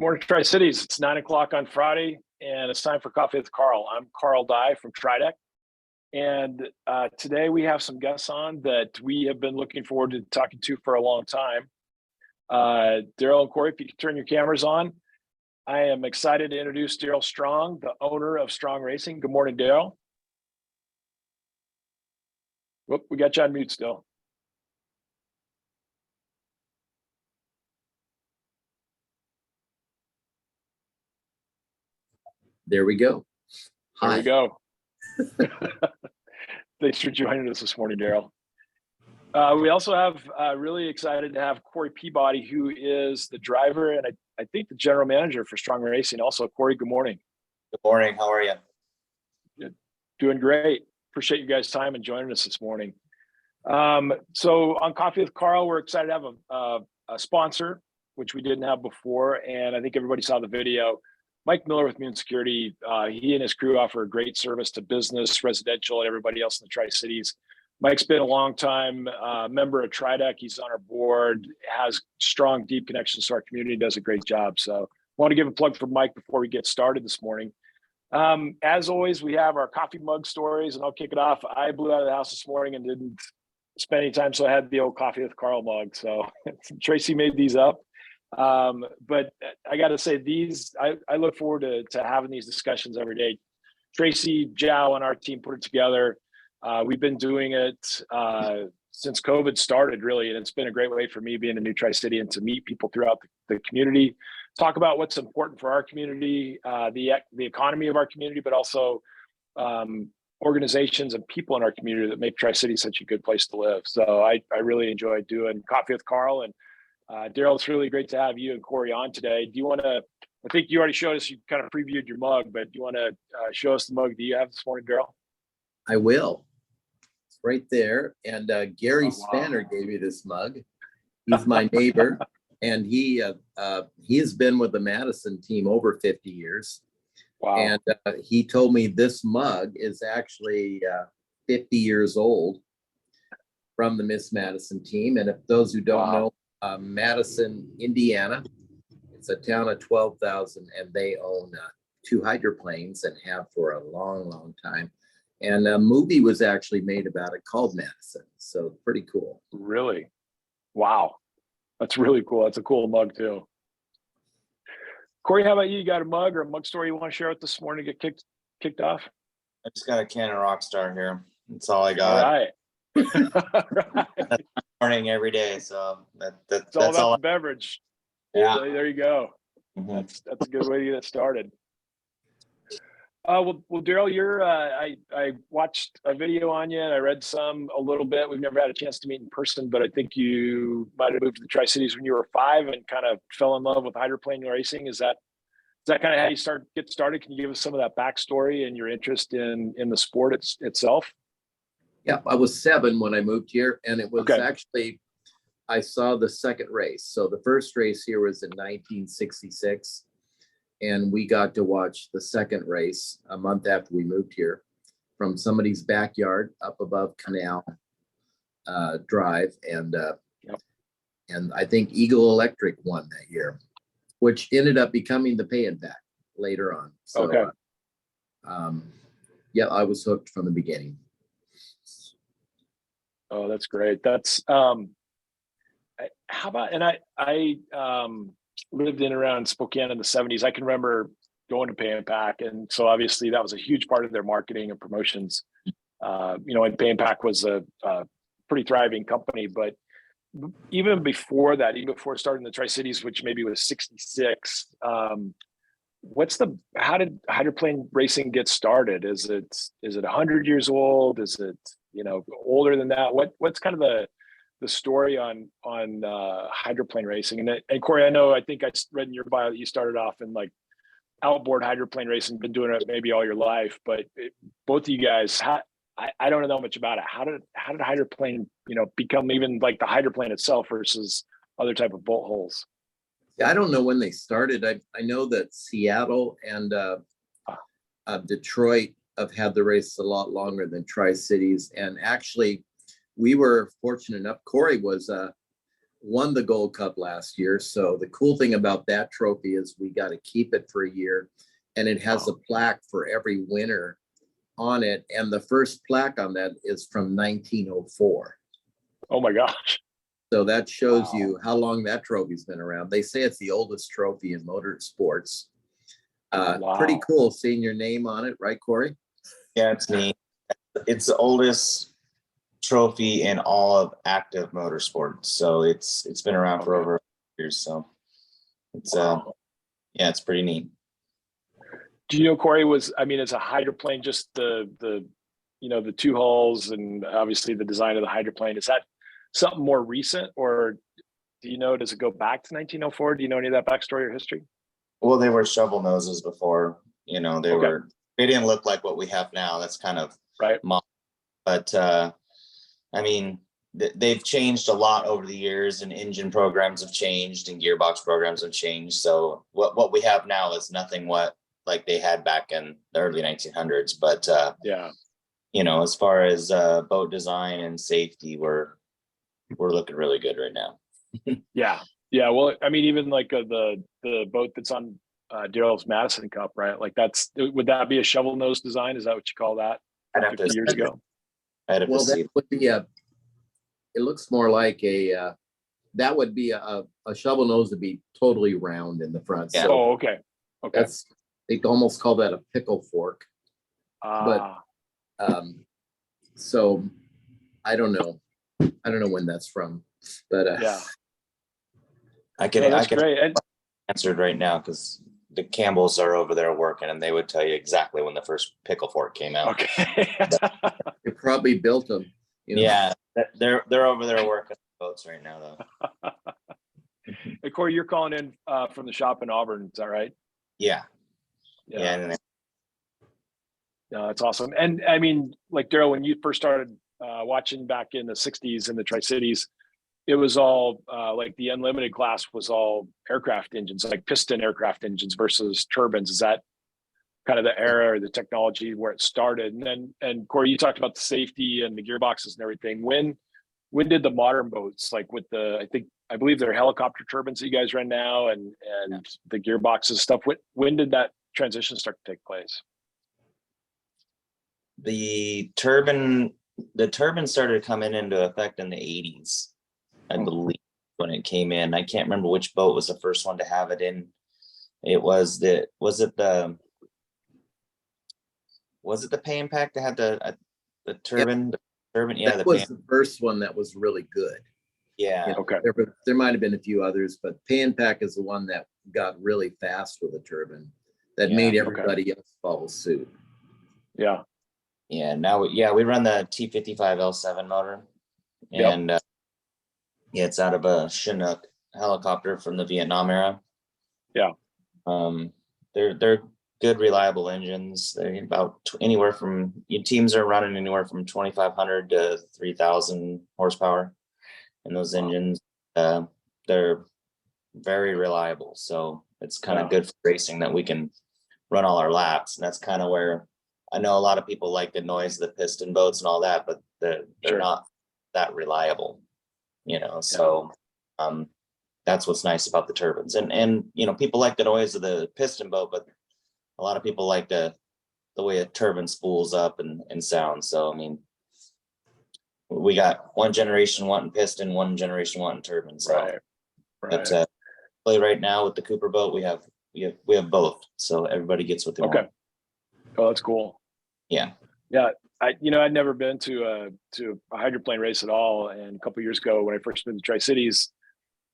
Morning, Tri-Cities. It's 9 o'clock on Friday, and it's time for Coffee with Karl. I'm Karl Dye from TRIDEC, and today we have some guests on that we have been looking forward to talking to for a long time. Darrell and Corey, if you could turn your cameras on. I am excited to introduce Darrell Strong, the owner of Strong Racing. Good morning, Darrell. Whoop, we got you on mute still. There we go. Hi. There we go. Thanks for joining us this morning, Darrell. We also have really excited to have Corey Peabody, who is the driver and I think the general manager for Strong Racing. Also, Corey, good morning. Good morning. How are you? Good. Doing great. Appreciate you guys' time and joining us this morning. So on Coffee with Karl, we're excited to have a sponsor, which we didn't have before, and I think everybody saw the video. Mike Miller with Immune Security, he and his crew offer a great service to business, residential, and everybody else in the Tri-Cities. Mike's been a long time member of TRIDEC. He's on our board, has strong, deep connections to our community, does a great job. So I want to give a plug for Mike before we get started this morning. As always, we have our coffee mug stories, and I'll kick it off. I blew out of the house this morning and didn't spend any time, so I had the old Coffee with Karl mug. So Tracy made these up. But I got to say, these I look forward to having these discussions every day. Tracy, Jow, and our team put it together. We've been doing it since COVID started, really, and it's been a great way for me, being a new Tri-Citian, to meet people throughout the community, talk about what's important for our community, the economy of our community, but also organizations and people in our community that make Tri-City such a good place to live. So I really enjoy doing Coffee with Karl. And Darrell, it's really great to have you and Corey on today. Do you want to, I think you already showed us, you kind of previewed your mug, but do you want to show us the mug that you have this morning, Darrell? I will. It's right there. And Gary Spanner gave me this mug. He's my neighbor, and he has been with the Madison team over 50 years. Wow. And he told me this mug is actually 50 years old from the Miss Madison team. And if those who don't know, Madison, Indiana, it's a town of 12,000, and they own 2 hydroplanes and have for a long, long time. And a movie was actually made about it called Madison. So pretty cool. Really? Wow. That's really cool. That's a cool mug too. Corey, how about you? You got a mug or a mug story you want to share with this morning to get kicked off? I just got a can of Rockstar here. That's all I got. All right. Right. Morning every day. So that's all about all. The beverage. Yeah. So there you go. Mm-hmm. That's a good way to get started. Well, Darrell, I watched a video on you and I read a little bit. We've never had a chance to meet in person, but I think you might have moved to the Tri-Cities when you were 5 and kind of fell in love with hydroplane racing. Is that kind of how you get started? Can you give us some of that backstory and your interest in the sport itself? Yeah, I was 7 when I moved here, and it was actually, I saw the second race. So the first race here was in 1966. And we got to watch the second race a month after we moved here from somebody's backyard up above Canal Drive. And and I think Eagle Electric won that year, which ended up becoming the Pay and Back later on. So, yeah, I was hooked from the beginning. Oh, that's great. That's how about, and I lived in around Spokane in the 70s. I can remember going to Pay and Pack, and so obviously that was a huge part of their marketing and promotions. And Pay and Pack was a pretty thriving company, but even before that, even before starting the Tri-Cities, which maybe was 66, how did hydroplane racing get started? Is it 100 years old? Is it older than that? What's kind of the story on hydroplane racing? And Corey, I think I read in your bio that you started off in like outboard hydroplane racing, been doing it maybe all your life, but both of you guys, I don't know much about it. How did hydroplane, become even like the hydroplane itself versus other type of boat hulls? Yeah, I don't know when they started. I know that Seattle and Detroit have had the race a lot longer than Tri-Cities, and actually we were fortunate enough. Corey was won the Gold Cup last year. So the cool thing about that trophy is we got to keep it for a year, and it has a plaque for every winner on it. And the first plaque on that is from 1904. Oh my gosh. So that shows you how long that trophy's been around. They say it's the oldest trophy in motorsports. Pretty cool seeing your name on it, right, Corey? Yeah, it's neat. It's the oldest trophy in all of active motorsports. So it's been around for over years. So it's yeah, it's pretty neat. Do you know, Corey, it's a hydroplane, just the the two hulls and obviously the design of the hydroplane. Is that something more recent, or do you know, does it go back to 1904? Do you know any of that backstory or history? Well, they were shovel noses before, they didn't look like what we have now. That's kind of right. But I mean, they've changed a lot over the years, and engine programs have changed and gearbox programs have changed. So what we have now is nothing like they had back in the early 1900s. But as far as boat design and safety, we're looking really good right now. Yeah. Well, even like the boat that's on Darrell's Madison Cup, right? Like would that be a shovel nose design? Is that what you call that? 50 years ago. Well, that would be it looks more like that would be a shovel nose would be totally round in the front. Yeah. So okay. They almost call that a pickle fork. But so I don't know when that's from, but I can answered right now because the Campbells are over there working, and they would tell you exactly when the first pickle fork came out. Okay. You probably built them. Yeah, they're over there working boats right now, though. Hey, Corey, you're calling in from the shop in Auburn, is that right? Yeah. No, that's awesome. And like Darrell, when you first started watching back in the 60s in the Tri-Cities, it was all like the unlimited class was all aircraft engines, like piston aircraft engines versus turbines. Is that kind of the era or the technology where it started? And Corey, you talked about the safety and the gearboxes and everything. When did the modern boats, like with I believe they're helicopter turbines that you guys run now, and the gearboxes stuff, when did that transition start to take place? The turbine started coming into effect in the 80s, I believe, when it came in. I can't remember which boat was the first one to have it in. Was it the pay impact that had the turbine? Yep. The turbine, yeah. That was the first one that was really good. Yeah. Okay. There might have been a few others, but pay impact is the one that got really fast with a turbine that made everybody else follow suit. Yeah. Yeah. Now, we run the T55 L7 motor, and it's out of a Chinook helicopter from the Vietnam era. Yeah. They're good, reliable engines. They're about anywhere from teams are running anywhere from 2,500 to 3,000 horsepower in those engines. They're very reliable. So it's kind of good for racing that we can run all our laps. And that's kind of where I know a lot of people like the noise of the piston boats and all that, but they're not that reliable, so that's what's nice about the turbines. And people like the noise of the piston boat, but a lot of people like the way a turbine spools up and sounds. So we got one generation wanting piston, one generation wanting turbine. So right. But play right now with the Cooper boat, we have both, so everybody gets what they want. Oh, that's cool. Yeah. I'd never been to a hydroplane race at all, and a couple of years ago when I first moved to Tri-Cities,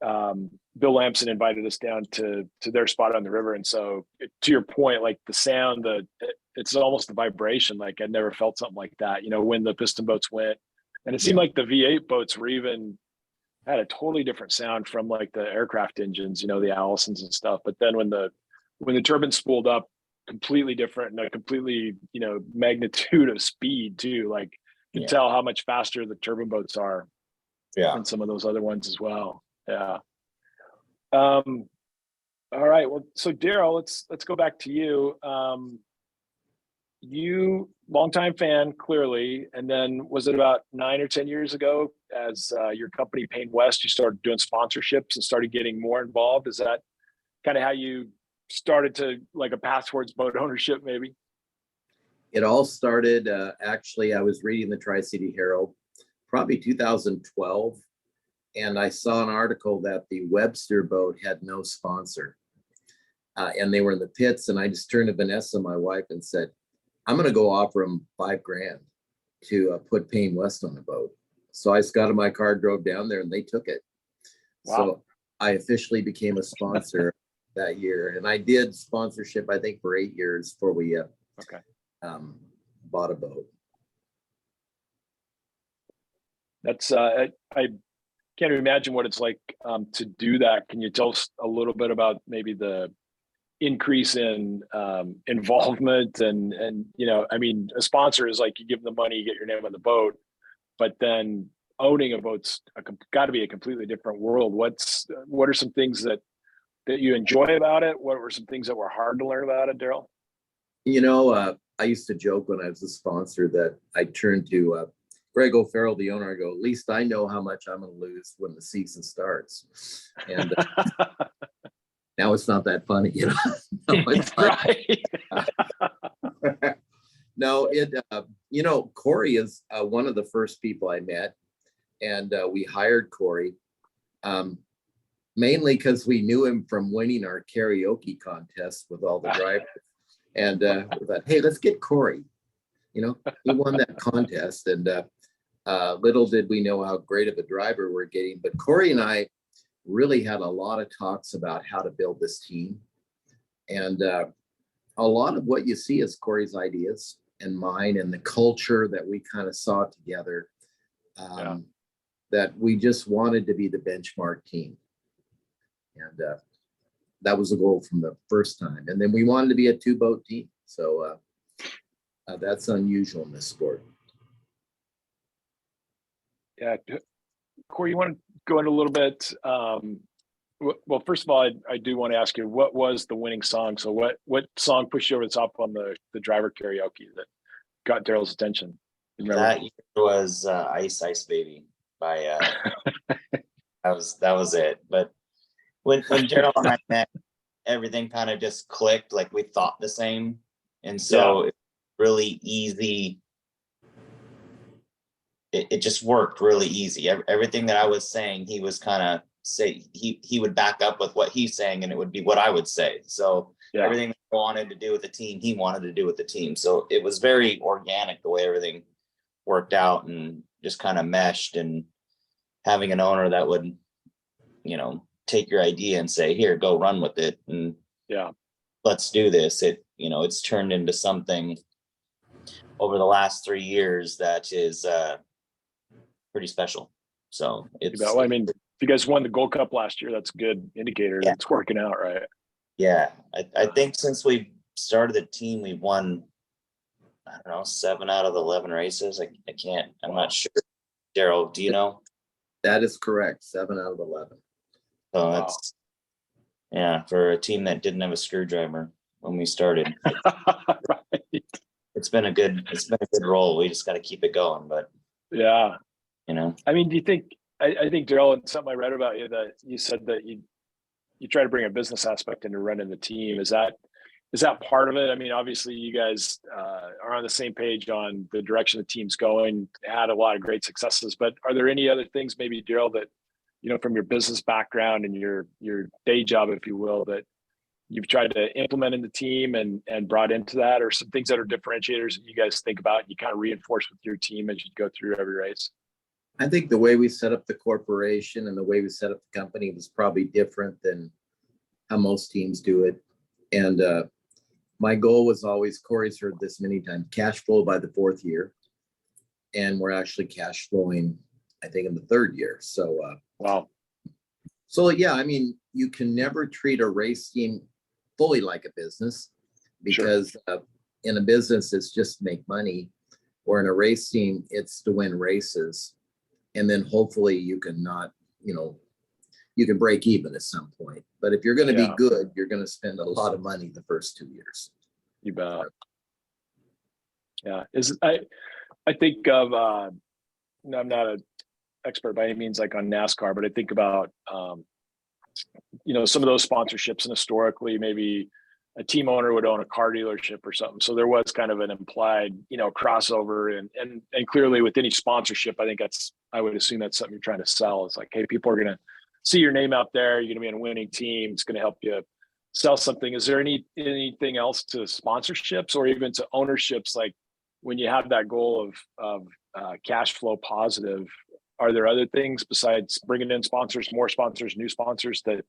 Bill Lamson invited us down to their spot on the river. And so to your point, like the sound, it's almost the vibration. Like I'd never felt something like that, when the piston boats went, and it seemed like the V8 boats were had a totally different sound from like the aircraft engines, the Allisons and stuff. But then when the turbine spooled up, completely different, and a completely, magnitude of speed too. Like you can tell how much faster the turbine boats are than some of those other ones as well. Yeah. All right. Well, so Darrell, let's go back to you. you longtime fan, clearly, and then was it about 9 or 10 years ago, as your company Payne West, you started doing sponsorships and started getting more involved? Is that kind of how you started to, like, a path towards boat ownership, maybe? It all started, actually, I was reading the Tri-City Herald, probably 2012, and I saw an article that the Webster boat had no sponsor. And they were in the pits, and I just turned to Vanessa, my wife, and said, I'm going to go offer them $5,000 to put Payne West on the boat. So I just got in my car, drove down there, and they took it. Wow. So I officially became a sponsor that year. And I did sponsorship, I think, for 8 years before we bought a boat. That's I can't imagine what it's like to do that. Can you tell us a little bit about maybe the increase in involvement and you know, I mean, a sponsor is like, you give them the money, you get your name on the boat, but then owning a boat's got to be a completely different world. What are some things that you enjoy about it? What were some things that were hard to learn about it, Darrell? You know, I used to joke when I was a sponsor that I turned to Greg O'Farrell, the owner. I go, at least I know how much I'm going to lose when the season starts. And now it's not that funny, you know. No, it's Right. No, you know, Corey is one of the first people I met, and we hired Corey mainly because we knew him from winning our karaoke contest with all the drivers. And we thought, hey, let's get Corey. You know, he won that contest, and little did we know how great of a driver we're getting. But Corey and I really had a lot of talks about how to build this team. And a lot of what you see is Corey's ideas and mine, and the culture that we kind of saw together, that we just wanted to be the benchmark team. And that was the goal from the first time. And then we wanted to be a 2-boat team. So that's unusual in this sport. Yeah. Corey, you want to go into a little bit? Well, first of all, I do want to ask you, what was the winning song? So what song pushed you over the top on the driver karaoke that got Darrell's attention? That year was Ice Ice Baby by that was it. But when Darrell and I met, everything kind of just clicked. Like, we thought the same, and so it's really easy. It just worked really easy. Everything that I was saying, he was kind of he would back up with what he's saying, and it would be what I would say. So everything that I wanted to do with the team, he wanted to do with the team. So it was very organic the way everything worked out, and just kind of meshed. And having an owner that would, you know, take your idea and say, here, go run with it, and let's do this. It's turned into something over the last 3 years that is pretty special. So I mean, if you guys won the Gold Cup last year, that's a good indicator that it's working out, right? Yeah. I think since we started the team, we've won, I don't know, 7 out of the 11 races. I'm not sure. Darrell, do you know? That is correct. 7 out of 11. So that's, for a team that didn't have a screwdriver when we started. Right. It's been a good role. We just got to keep it going. But you know, I mean, do you think, I think, Darrell, and something I read about you, that you said that you try to bring a business aspect into running the team. Is that part of it? I mean, obviously you guys are on the same page on the direction the team's going, had a lot of great successes, but are there any other things, maybe, Darrell, that, you know, from your business background and your day job, if you will, that you've tried to implement in the team and brought into that, or some things that are differentiators that you guys think about and you kind of reinforce with your team as you go through every race? I think the way we set up the corporation and the way we set up the company was probably different than how most teams do it. And my goal was always, Corey's heard this many times, cash flow by the 4th year. And we're actually cash flowing, I think, in the 3rd year. So, wow. So, I mean, you can never treat a race team fully like a business, because in a business, it's just to make money, or in a race team, it's to win races. And then hopefully you can you can break even at some point. But if you're going to be good, you're going to spend a lot of money the first 2 years. You bet. Yeah. I think of, no, I'm not an expert by any means like on NASCAR, but I think about, some of those sponsorships, and historically maybe a team owner would own a car dealership or something. So there was kind of an implied, crossover, and clearly with any sponsorship, I would assume that's something you're trying to sell. It's like, hey, people are going to see your name out there. You're going to be in a winning team. It's going to help you sell something. Is there anything else to sponsorships or even to ownerships? Like when you have that goal of cash flow positive, are there other things besides bringing in sponsors, more sponsors, new sponsors that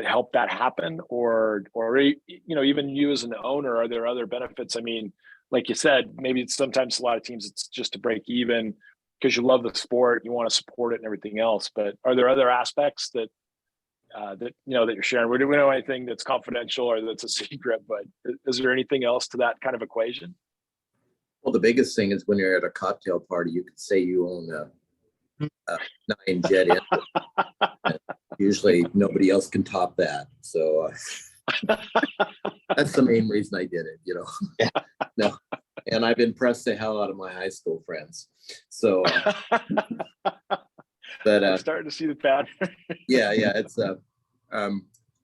help that happen? Or even you as an owner, are there other benefits? I mean, like you said, maybe sometimes a lot of teams it's just to break even because you love the sport, you want to support it and everything else. But are there other aspects that you're sharing? We don't know anything that's confidential or that's a secret, but is there anything else to that kind of equation? Well, the biggest thing is when you're at a cocktail party, you could say you own a 9 jet engine. Usually nobody else can top that. So that's the main reason I did it, Yeah. No. And I've impressed the hell out of my high school friends. So, but I'm starting to see the pattern. yeah, it's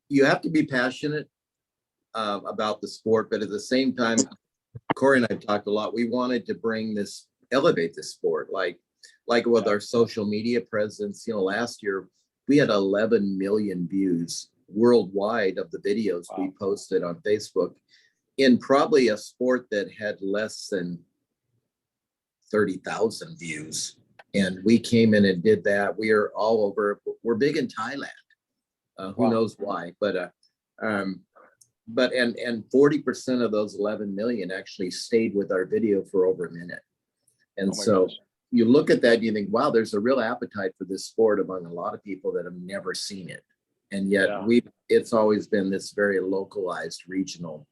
you have to be passionate about the sport, but at the same time, Corey and I've talked a lot. We wanted to elevate this sport, like with our social media presence. Last year we had 11 million views worldwide of the videos we posted on Facebook, in probably a sport that had less than 30,000 views. And we came in and did that. We are all over. We're big in Thailand. Who knows why? But 40% of those 11 million actually stayed with our video for over a minute. And so you look at that and you think, wow, there's a real appetite for this sport among a lot of people that have never seen it. And yet it's always been this very localized regional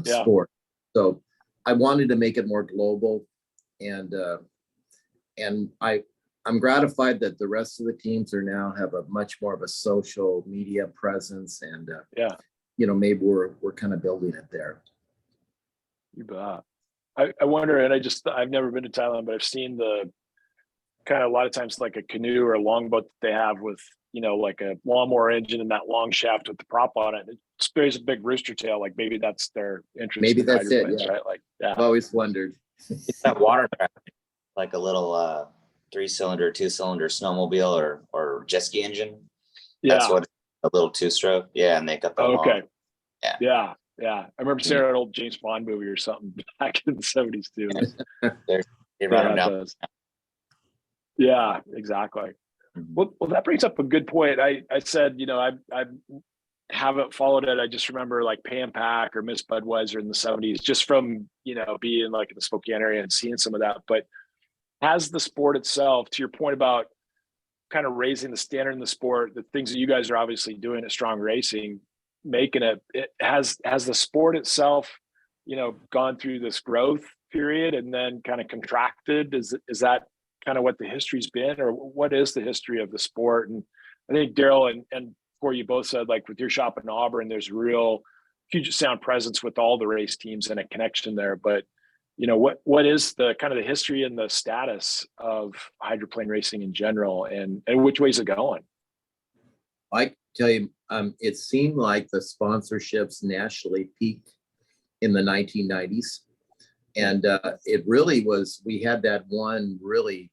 sport. So I wanted to make it more global, and I'm gratified that the rest of the teams have a much more of a social media presence, and maybe we're kind of building it there. You bet. I wonder, and I've never been to Thailand, but I've seen the kind of a lot of times like a canoe or a longboat that they have with, like a lawnmower engine and that long shaft with the prop on it. It sprays a big rooster tail. Like maybe that's their interest. Maybe that's it. Yeah. Right? Like I've always wondered. It's that watercraft, like a little 3-cylinder, 2-cylinder snowmobile or jet ski engine. That's what a little 2-stroke. Yeah, and they got the long. Yeah. I remember seeing an old James Bond movie or something back in the 70s too. They run them down. Those. Yeah, exactly. Well, that brings up a good point. I said, I haven't followed it. I just remember like Pan Pac or Miss Budweiser in the 70s, just from, being like in the Spokane area and seeing some of that. But has the sport itself, to your point about kind of raising the standard in the sport, the things that you guys are obviously doing at Strong Racing, making it has the sport itself, gone through this growth period and then kind of contracted? Is that kind of what the history's been, or what is the history of the sport? And I think Darrell and Corey, you both said, like with your shop in Auburn, there's real Puget Sound presence with all the race teams and a connection there. But what is the kind of the history and the status of hydroplane racing in general, and which way is it going? I tell you, it seemed like the sponsorships nationally peaked in the 1990s. And it really was, we had that one really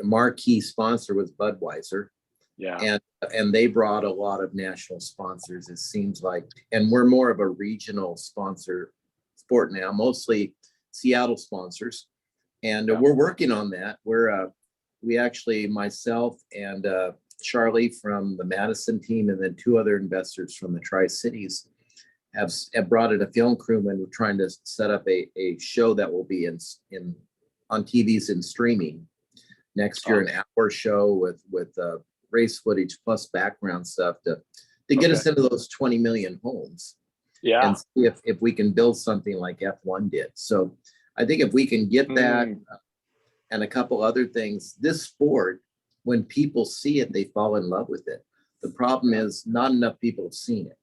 marquee sponsor was Budweiser. Yeah. And they brought a lot of national sponsors, it seems like. And we're more of a regional sponsor sport now, mostly Seattle sponsors. And we're working on that. We actually, myself and Charlie from the Madison team, and then 2 other investors from the Tri-Cities have brought in a film crew, and we're trying to set up a show that will be on TVs and streaming next year, an hour show with race footage plus background stuff to get us into those 20 million homes. Yeah. And see if we can build something like F1 did. So I think if we can get that and a couple other things, this sport, when people see it, they fall in love with it. The problem is not enough people have seen it.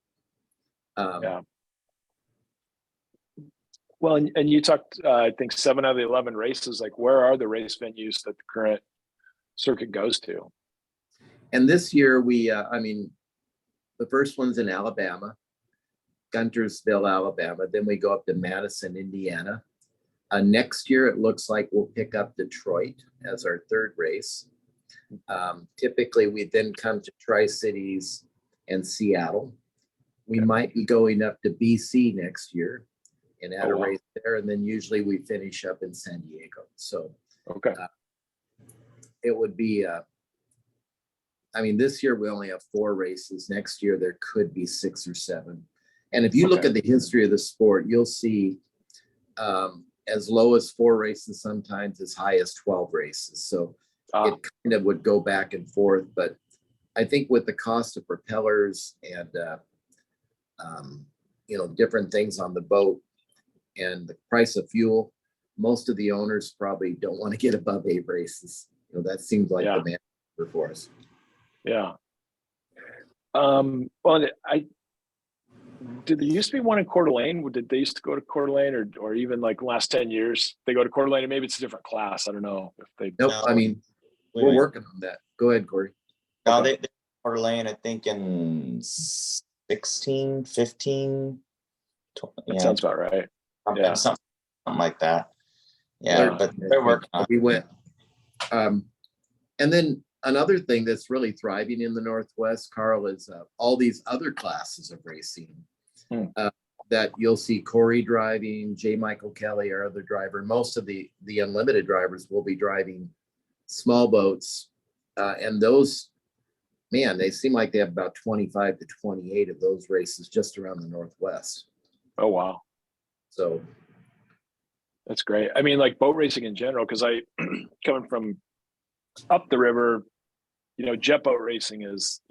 Well, and you talked, I think 7 out of the 11 races, like where are the race venues that the current circuit goes to? And this year the first one's in Alabama, Guntersville, Alabama. Then we go up to Madison, Indiana. Next year, it looks like we'll pick up Detroit as our third race. Typically, we then come to Tri-Cities and Seattle. We might be going up to BC next year and add a race there. And then usually we finish up in San Diego. So it would be, this year we only have 4 races. Next year, there could be 6 or 7. And if you look at the history of the sport, you'll see as low as 4 races, sometimes as high as 12 races. So it kind of would go back and forth. But I think with the cost of propellers and, different things on the boat and the price of fuel, most of the owners probably don't want to get above 8 races. That seems like the man for us. Yeah. Did there used to be one in Coeur d'Alene? Did they used to go to Coeur d'Alene or even like the last 10 years, they go to Coeur d'Alene and maybe it's a different class. I don't know if they. Nope. We're working on that. Go ahead, Corey. No, they Coeur d'Alene, I think in 16, 15. That sounds about right. Something like that. Yeah, but they're working on it. We went. And then another thing that's really thriving in the Northwest, Karl, is all these other classes of racing that you'll see Corey driving, J. Michael Kelly, our other driver. Most of the unlimited drivers will be driving small boats. And those, they seem like they have about 25 to 28 of those races just around the Northwest. Oh, wow. So that's great. Like boat racing in general, because coming from up the river, jet boat racing is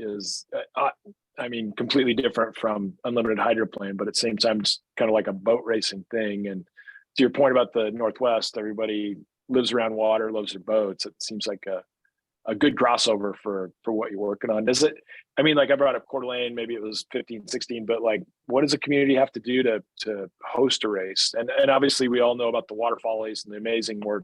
completely different from unlimited hydroplane, but at the same time, it's kind of like a boat racing thing. And to your point about the Northwest, everybody lives around water, loves their boats. It seems like a good crossover for what you're working on. Does it, like I brought up Coeur d'Alene, maybe it was 15, 16, but like, what does the community have to do to host a race? And obviously we all know about the water follies and the amazing work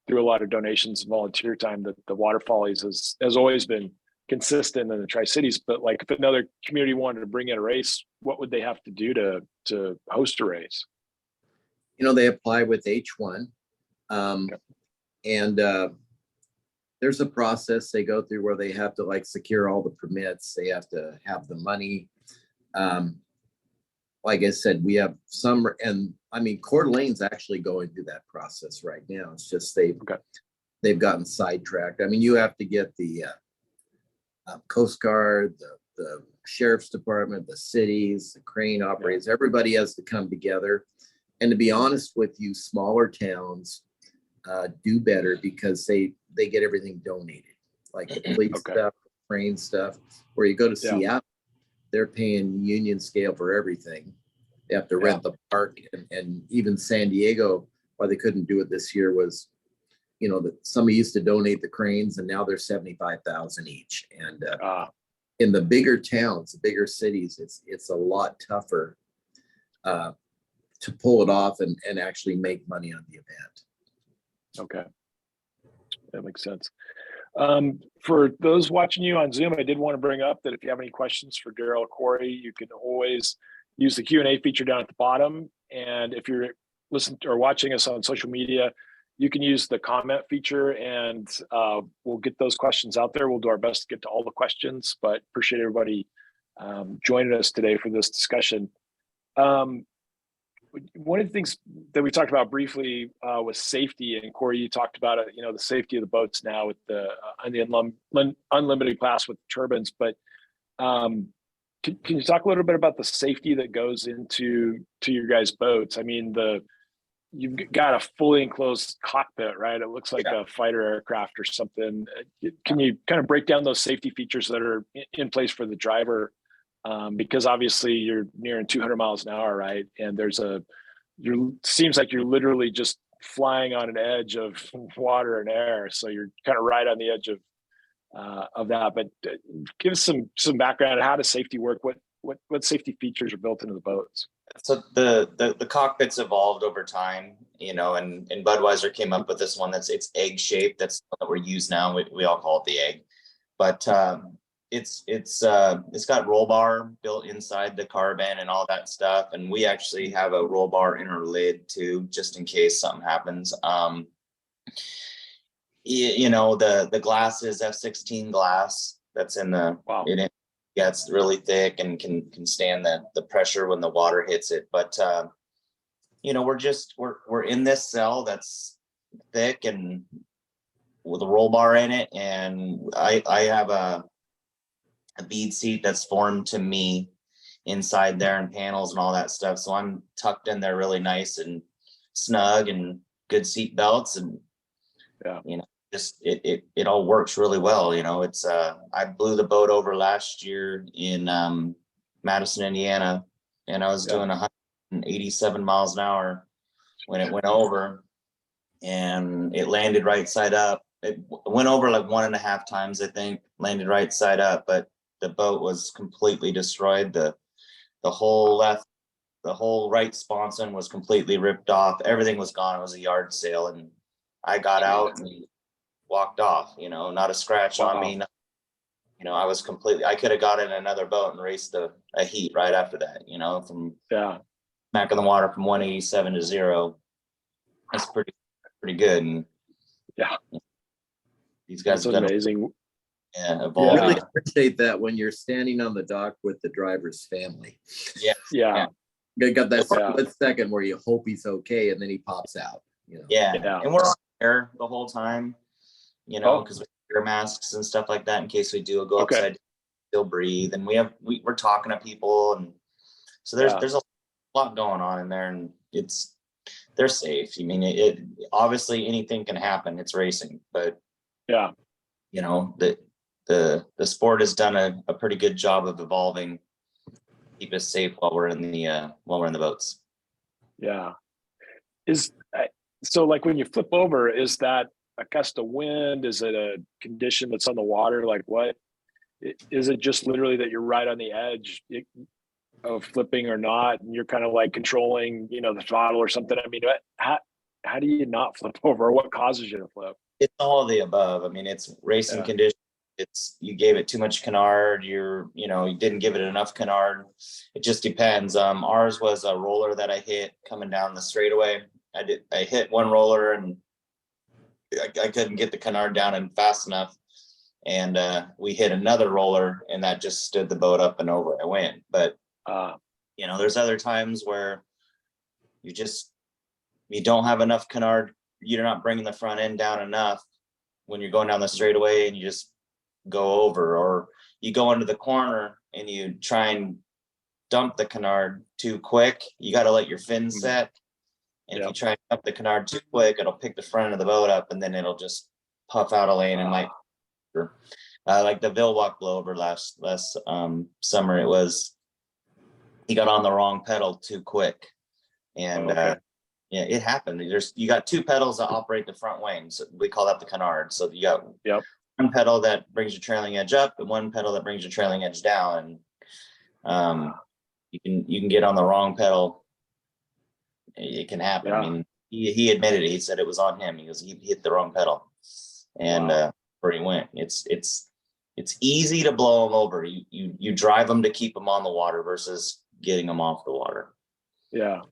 through a lot of donations and volunteer time that the water follies has always been consistent in the Tri-Cities. But like if another community wanted to bring in a race, what would they have to do to host a race? They apply with H1 and there's a process they go through where they have to like secure all the permits. They have to have the money. Like I said, we have some, and Coeur d'Alene's actually going through that process right now. It's just they've gotten sidetracked. You have to get the Coast Guard, the Sheriff's Department, the cities, the crane operators, everybody has to come together. And to be honest with you, smaller towns do better because they get everything donated, like the police stuff, crane stuff. Where you go to Seattle, they're paying union scale for everything. They have to rent the park, and even San Diego, why they couldn't do it this year was, that somebody used to donate the cranes, and now they're 75,000 each. And in the bigger towns, the bigger cities, it's a lot tougher to pull it off and actually make money on the event. Okay, that makes sense. For those watching you on Zoom, I did want to bring up that if you have any questions for Darrell or Corey, you can always use the Q&A feature down at the bottom. And if you're listening or watching us on social media, you can use the comment feature and we'll get those questions out there. We'll do our best to get to all the questions, but appreciate everybody joining us today for this discussion. One of the things that we talked about briefly was safety, and Corey, you talked about it. The safety of the boats now with the unlimited class with turbines. But can you talk a little bit about the safety that goes into your guys' boats? You've got a fully enclosed cockpit, right? It looks like a fighter aircraft or something. Can you kind of break down those safety features that are in place for the driver? Because obviously you're nearing 200 miles an hour, right? And seems like you're literally just flying on an edge of water and air. So you're kind of right on the edge of that. But give us some background on how does safety work? What safety features are built into the boats? So the cockpits evolved over time, you know, and Budweiser came up with this one it's egg shaped. That's what we're used now. We all call it the egg, but it's got roll bar built inside the carbon and all that stuff. And we actually have a roll bar in our lid too, just in case something happens. You know, the glass is F16 glass that's in the yeah, it's really thick and can stand the pressure when the water hits it. But you know, we're in this cell that's thick and with a roll bar in it, and I have a bead seat that's formed to me inside there, and panels and all that stuff. So I'm tucked in there really nice and snug, and good seat belts, and you know, just it all works really well. You know, it's I blew the boat over last year in Madison, Indiana, and I was doing 187 miles an hour when it went over, and it landed right side up. It went over like 1.5 times, I think, landed right side up, but the boat was completely destroyed. The whole right sponson was completely ripped off. Everything was gone. It was a yard sale, and I got out and walked off, you know, not a scratch on me. You know, I could have got in another boat and raced a heat right after that, you know, from smack in the water from 187 to 0. That's pretty good. And these guys have done amazing. I really appreciate that when you're standing on the dock with the driver's family. You got that split second where you hope he's okay, and then he pops out. You know? And we're on air the whole time, you know, because we wear masks and stuff like that in case we do go upside, still breathe, and we're talking to people, and so there's a lot going on in there, and they're safe. I mean, it obviously anything can happen. It's racing, but you know, the sport has done a pretty good job of evolving, keep us safe while we're in the boats. So like when you flip over, is that a gust of wind? Is it a condition that's on the water? Like what is it? Just literally that you're right on the edge of flipping or not, and you're kind of like controlling, you know, the throttle or something? I mean, how do you not flip over, or what causes you to flip? It's all of the above. I mean, it's racing conditions. It's you gave it too much canard. You didn't give it enough canard. It just depends. Ours was a roller that I hit coming down the straightaway. I hit one roller, and I couldn't get the canard down and fast enough. And we hit another roller, and that just stood the boat up and over. I went. But you know, there's other times where you don't have enough canard. You're not bringing the front end down enough when you're going down the straightaway, and you just go over, or you go into the corner and you try and dump the canard too quick. You got to let your fin set. And if you try and dump the canard too quick, it'll pick the front of the boat up, and then it'll just puff out a lane and might. Like the Vilwalk blowover last summer, it was he got on the wrong pedal too quick, and it happened. You got two pedals that operate the front wing, so we call that the canard. So you got one pedal that brings your trailing edge up, and one pedal that brings your trailing edge down. And you can get on the wrong pedal. It can happen. I mean, he admitted it. He said it was on him. He hit the wrong pedal, and where he went. It's easy to blow them over. You drive them to keep them on the water versus getting them off the water. So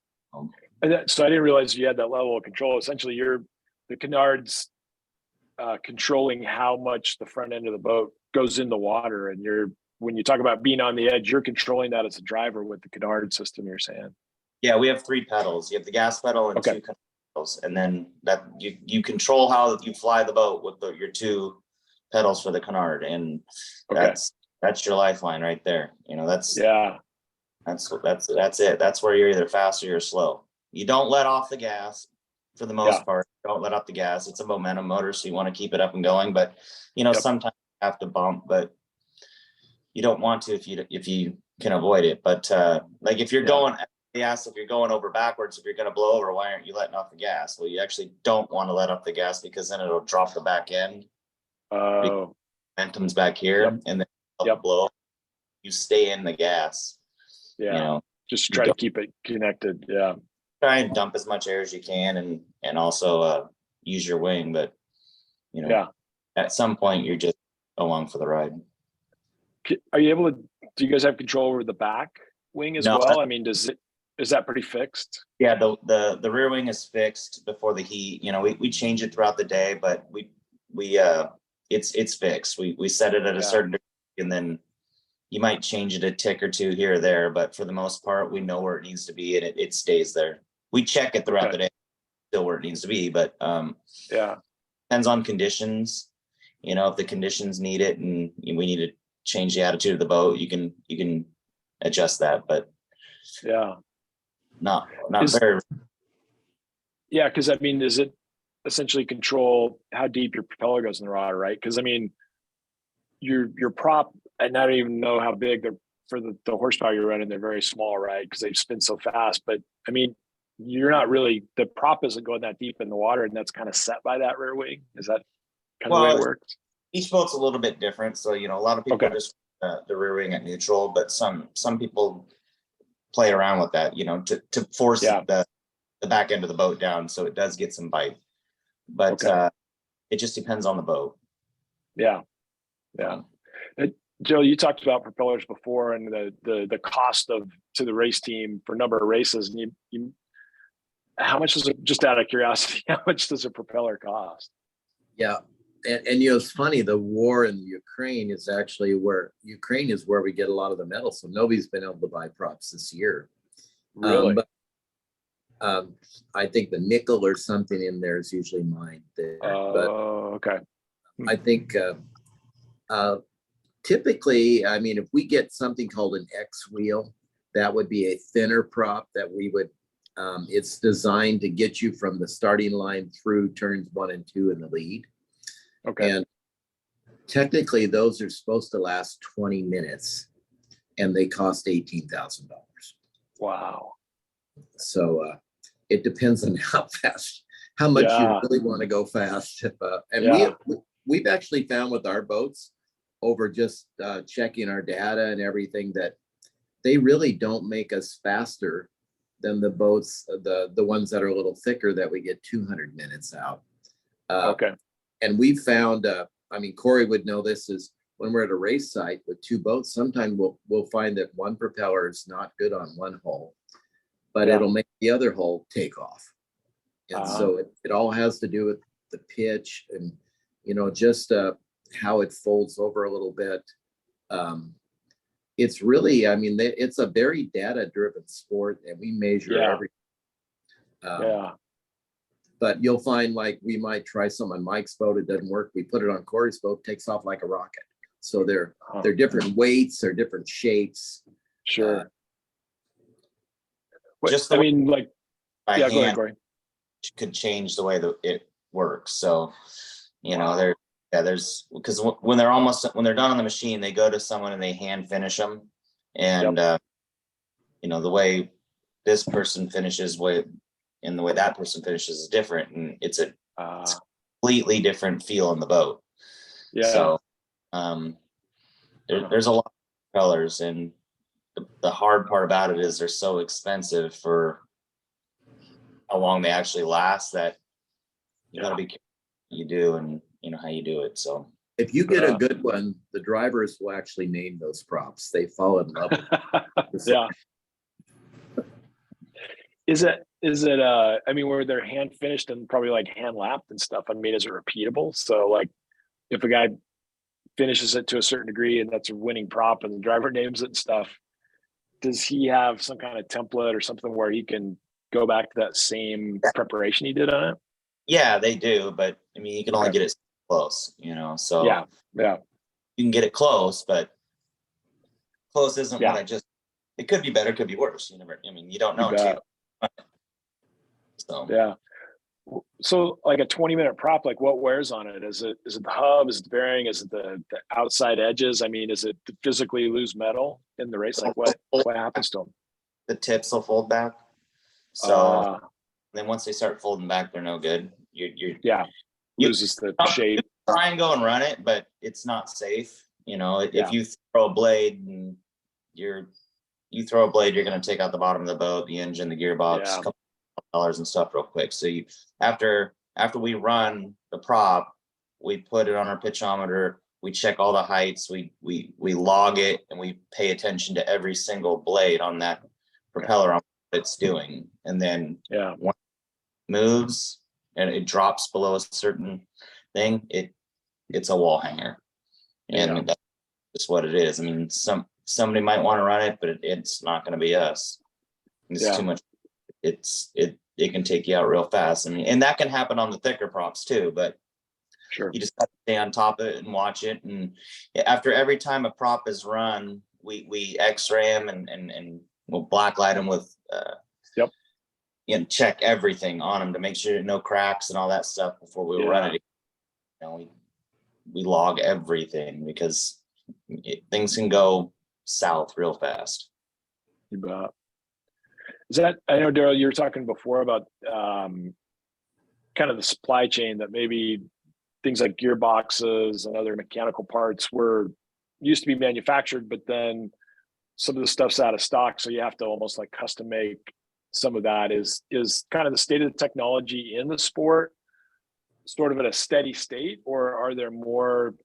I didn't realize you had that level of control. Essentially, the canard's controlling how much the front end of the boat goes in the water, and when you talk about being on the edge, you're controlling that as a driver with the canard system. You're saying. Yeah, we have 3 pedals. You have the gas pedal and 2 pedals, and then that you control how you fly the boat with your 2 pedals for the canard, and that's your lifeline right there. You know, that's it. That's where you're either fast or you're slow. You don't let off the gas for the most part. Don't let off the gas. It's a momentum motor, so you want to keep it up and going. But you know, sometimes you have to bump, but you don't want to if you can avoid it. But like if you're going. He asked if you're going over backwards, if you're going to blow over, why aren't you letting off the gas? Well, you actually don't want to let off the gas because then it'll drop the back end. Momentum's back here, and then it'll blow. You stay in the gas. You know, just to try to keep it connected. Yeah. Try and dump as much air as you can, and also use your wing, but at some point you're just along for the ride. Are you able to, do you guys have control over the back wing as well? I mean, is that pretty fixed? Yeah, the rear wing is fixed before the heat. We change it throughout the day, but it's fixed. We set it at a certain degree, and then you might change it a tick or two here or there, but for the most part, we know where it needs to be, and it stays there. We check it throughout the day, still where it needs to be, but depends on conditions. If the conditions need it and we need to change the attitude of the boat, you can adjust that, but not very. Yeah, because I mean, does it essentially control how deep your propeller goes in the water, right? Because I mean, your prop, and I don't even know how big they're for the horsepower you're running. They're very small, right? Because they spin so fast. But I mean, you're not really, the prop isn't going that deep in the water, and that's kind of set by that rear wing. Is that kind of the way it works? Each boat's a little bit different. So, a lot of people just the rear wing at neutral, but some people play around with that, to force the back end of the boat down so it does get some bite. But it just depends on the boat. Yeah. Joe, you talked about propellers before and the cost to the race team for a number of races. And you how much does it, just out of curiosity, how much does a propeller cost? Yeah. And it's funny, the war in Ukraine is actually where we get a lot of the metal. So nobody's been able to buy props this year. Really? I think the nickel or something in there is usually mined there. Okay. I think typically, I mean, if we get something called an X wheel, that would be a thinner prop that we would, it's designed to get you from the starting line through turns 1 and 2 in the lead. Okay. And technically those are supposed to last 20 minutes and they cost $18,000. Wow. So it depends on how much you really want to go fast. We've actually found with our boats over just checking our data and everything that they really don't make us faster than the boats, the ones that are a little thicker that we get 200 minutes out. And we found, I mean, Corey would know this, is when we're at a race site with 2 boats, sometimes we'll find that one propeller is not good on one hull, but it'll make the other hull take off. And so it all has to do with the pitch and, just how it folds over a little bit. It's really, I mean, it's a very data-driven sport, and we measure everything. But you'll find, like, we might try some on Mike's boat, it doesn't work. We put it on Corey's boat, takes off like a rocket. So they're different weights, they're different shapes. Sure. Just I mean, like, go ahead, Corey. Could change the way that it works. So, there's because when they're done on the machine, they go to someone and they hand finish them. And, the way this person finishes and the way that person finishes is different. And it's a completely different feel in the boat. Yeah. So, there's a lot of colors, and the hard part about it is they're so expensive for how long they actually last, that you gotta be careful what you do and how you do it. So if you get a good one, the drivers will actually name those props. They fall in love with it. Is it I mean, where they're hand finished and probably like hand lapped and stuff, I mean, is it repeatable? So like if a guy finishes it to a certain degree and that's a winning prop and the driver names it and stuff, does he have some kind of template or something where he can go back to that same preparation he did on it? Yeah, they do, but I mean, you can only get it close, so you can get it close, but close isn't what it could be better, it could be worse. You don't know too. So like a 20-minute prop, like what wears on it? Is it the hub? Is it the bearing? Is it the outside edges? I mean, is it to physically lose metal in the race? Like what happens to them? The tips will fold back. So then once they start folding back, they're no good. Loses the shape. Try and go and run it, but it's not safe. If you throw a blade and you're you throw a blade, you're going to take out the bottom of the boat, the engine, the gearbox, Yeah. a couple dollars and stuff real quick. So you, after we run the prop, we put it on our pitchometer, we check all the heights, we log it, and we pay attention to every single blade on that propeller on what it's doing. And then when it moves and it drops below a certain thing, it's a wall hanger. And that's just what it is. I mean, somebody might want to run it, but it's not going to be us. It's too much. It can take you out real fast. I mean, and that can happen on the thicker props too, but you just have to stay on top of it and watch it. And after every time a prop is run, we x-ray them and we'll blacklight them with check everything on them to make sure no cracks and all that stuff before we run it. You know, we log everything because things can go south real fast. You bet. Is that, I know, Darrell, you were talking before about kind of the supply chain, that maybe things like gearboxes and other mechanical parts used to be manufactured, but then some of the stuff's out of stock. So you have to almost like custom make some of that. Is kind of the state of the technology in the sport sort of at a steady state, or are there more,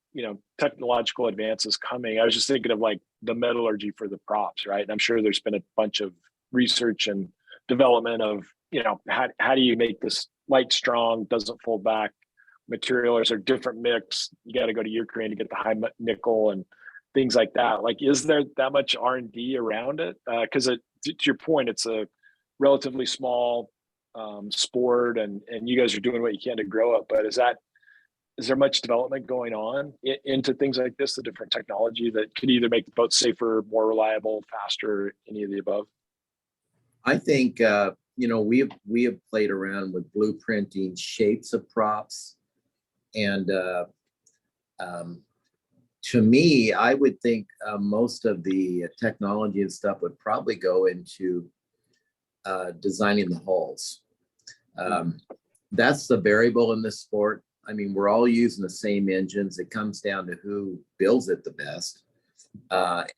technological advances coming? I was just thinking of like the metallurgy for the props, right? And I'm sure there's been a bunch of research and development of, how do you make this light strong, doesn't fold back material, or is there different mix? You got to go to Ukraine to get the high nickel and things like that. Like, is there that much R&D around it? Because to your point, it's a relatively small sport, and you guys are doing what you can to grow it. But is there much development going on into things like this, the different technology that could either make the boat safer, more reliable, faster, any of the above? I think we have played around with blueprinting shapes of props, and to me, I would think most of the technology and stuff would probably go into designing the hulls. That's the variable in this sport. I mean, we're all using the same engines. It comes down to who builds it the best,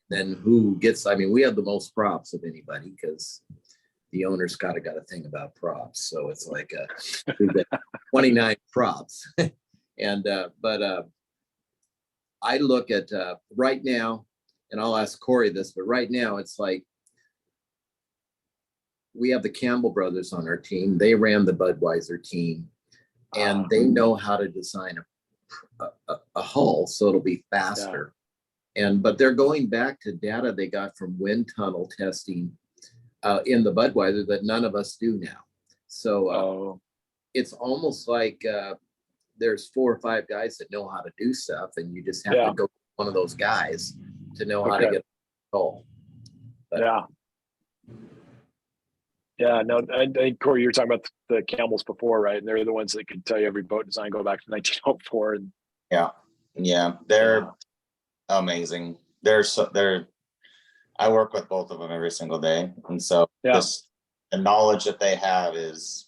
then who gets. I mean, we have the most props of anybody because the owner's got a thing about props. So it's like we've got 29 props, but I look at right now, and I'll ask Corey this, but right now it's like we have the Campbell brothers on our team. They ran the Budweiser team, and they know how to design a hull so it'll be faster. But they're going back to data they got from wind tunnel testing in the Budweiser that none of us do now. So it's almost like there's 4 or 5 guys that know how to do stuff, and you just have to go one of those guys to know how to get a hull. No, I think, Corey, you were talking about the Campbells before, right? And they're the ones that could tell you every boat design go back to 1904. And they're amazing. I work with both of them every single day, and so the knowledge that they have is,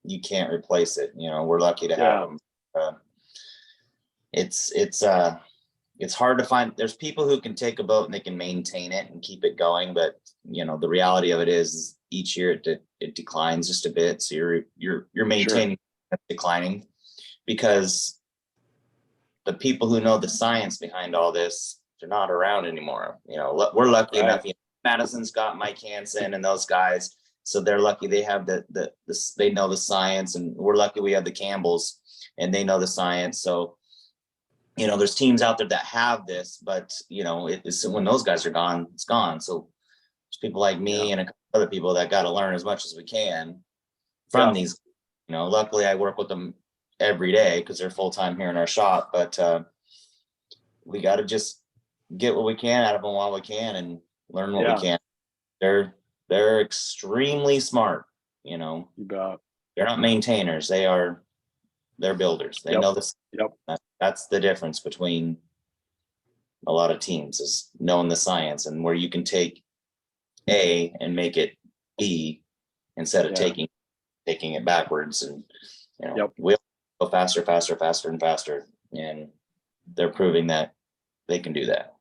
you can't replace it. We're lucky to have them. It's hard to find. There's people who can take a boat and they can maintain it and keep it going, but the reality of it is each year it declines just a bit. So you're maintaining declining, because the people who know the science behind all this, they're not around anymore. We're lucky enough. Madison's got Mike Hansen and those guys, so they're lucky they have they know the science, and we're lucky we have the Campbells and they know the science. So there's teams out there that have this, but it's when those guys are gone, it's gone. So there's people like me and a couple other people that got to learn as much as we can from these. Luckily I work with them every day because they're full-time here in our shop, but we got to just get what we can out of them while we can and learn what we can. They're extremely smart. You bet. They're not maintainers. They're builders. They know this. That's the difference between a lot of teams, is knowing the science and where you can take A and make it B instead of taking it backwards. And we'll go faster and faster. And they're proving that they can do that.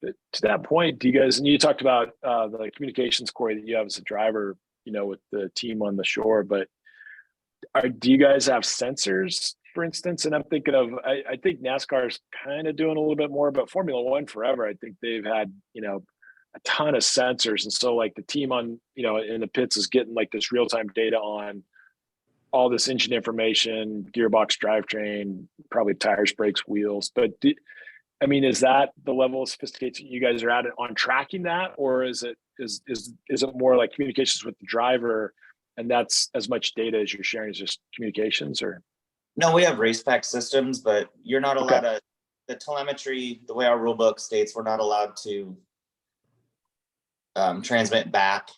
to that point, do you guys, and you talked about the communications, Corey, that you have as a driver, with the team on the shore, but do you guys have sensors, for instance? And I'm thinking of, I think NASCAR is kind of doing a little bit more, but Formula One forever, I think they've had, a ton of sensors. And so like the team on, in the pits is getting like this real-time data on all this engine information, gearbox, drivetrain, probably tires, brakes, wheels. But is that the level of sophistication you guys are at on tracking that, or is it more like communications with the driver, and that's as much data as you're sharing as just communications? Or no, we have race pack systems, but you're not allowed to. The telemetry, the way our rule book states, we're not allowed to transmit back,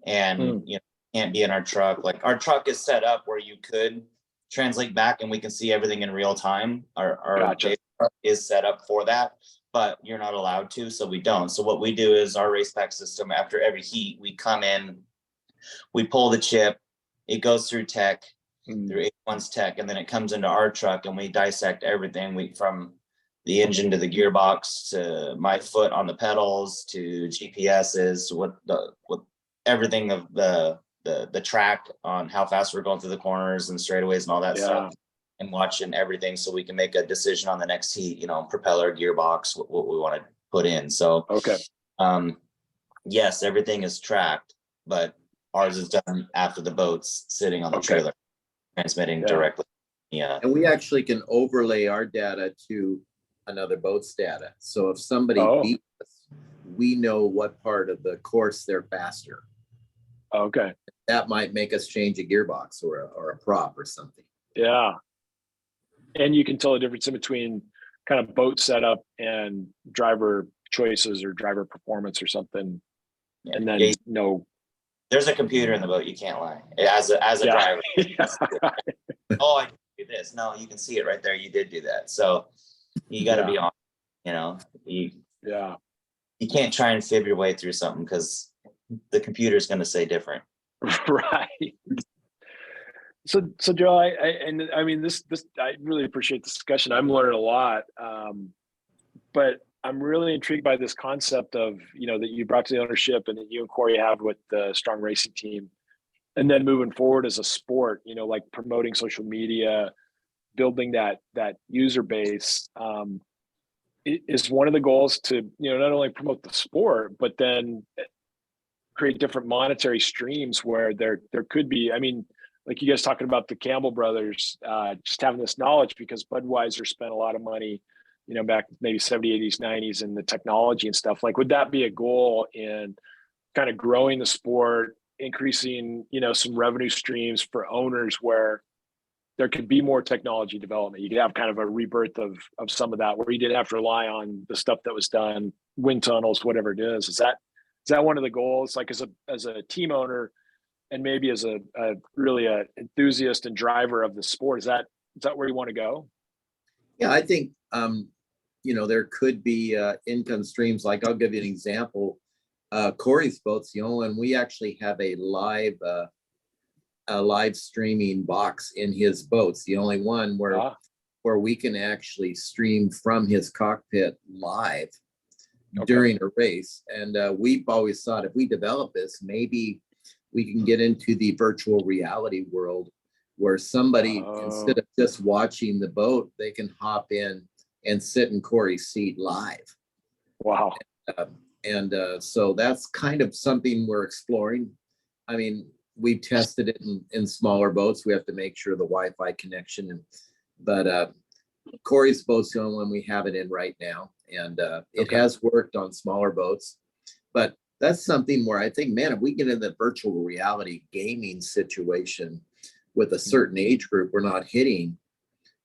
and can't be in our truck. Like our truck is set up where you could translate back, and we can see everything in real time. Our data is set up for that, but you're not allowed to, so we don't. So what we do is our race pack system, after every heat, we come in, we pull the chip, it goes through tech, through A1's tech, and then it comes into our truck, and we dissect everything. From the engine to the gearbox to my foot on the pedals to GPSs, what everything of the track on how fast we're going through the corners and straightaways and all that stuff, and watching everything so we can make a decision on the next heat, propeller, gearbox, what we want to put in. So yes, everything is tracked, but ours is done after the boat's sitting on the trailer, transmitting directly. Yeah. And we actually can overlay our data to another boat's data. So if somebody beats us, we know what part of the course they're faster. Okay. That might make us change a gearbox or a prop or something. Yeah. And you can tell the difference in between kind of boat setup and driver choices or driver performance or something. Yeah. And then there's a computer in the boat, you can't lie. As a driver. Oh, I do this. No, you can see it right there. You did do that. So you got to be on, you can't try and fib your way through something because the computer is going to say different. Right. So Darrell, I really appreciate the discussion. I'm learning a lot, but I'm really intrigued by this concept of, that you brought to the ownership and that you and Corey have with the Strong Racing team, and then moving forward as a sport, like promoting social media, building that user base. Is one of the goals to, not only promote the sport, but then create different monetary streams where there could be, like you guys talking about the Campbell brothers, just having this knowledge, because Budweiser spent a lot of money, back maybe 70s, 80s, 90s, and the technology and stuff. Like, would that be a goal in kind of growing the sport, increasing, some revenue streams for owners where there could be more technology development? You could have kind of a rebirth of some of that, where you didn't have to rely on the stuff that was done, wind tunnels, whatever it is. Is that one of the goals? Like as a team owner, and maybe as a really a enthusiast and driver of the sport, is that where you want to go? Yeah, I think there could be income streams. Like, I'll give you an example. Corey's boats, and we actually have a live streaming box in his boats, the only one where we can actually stream from his cockpit live during a race. And we've always thought, if we develop this, maybe we can get into the virtual reality world where somebody, instead of just watching the boat, they can hop in and sit in Corey's seat live. Wow. So that's kind of something we're exploring. We've tested it in smaller boats. We have to make sure the Wi-Fi connection, but Corey's boat's the only one we have it in right now. And it has worked on smaller boats, but that's something where I think, man, if we get in the virtual reality gaming situation with a certain age group we're not hitting,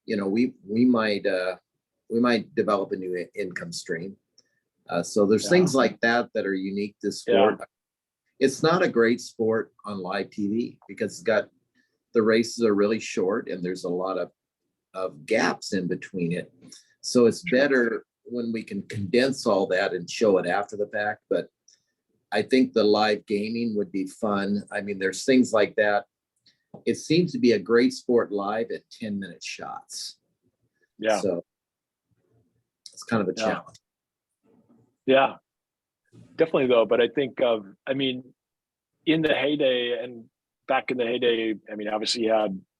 we might develop a new income stream. So there's things like that are unique to sport. Yeah. It's not a great sport on live TV because the races are really short and there's a lot of gaps in between it. So it's better when we can condense all that and show it after the fact. But I think the live gaming would be fun. There's things like that. It seems to be a great sport live at 10-minute shots. Yeah. So it's kind of a challenge. Yeah, definitely though. But I think I mean, in the heyday and back in the heyday, I mean, obviously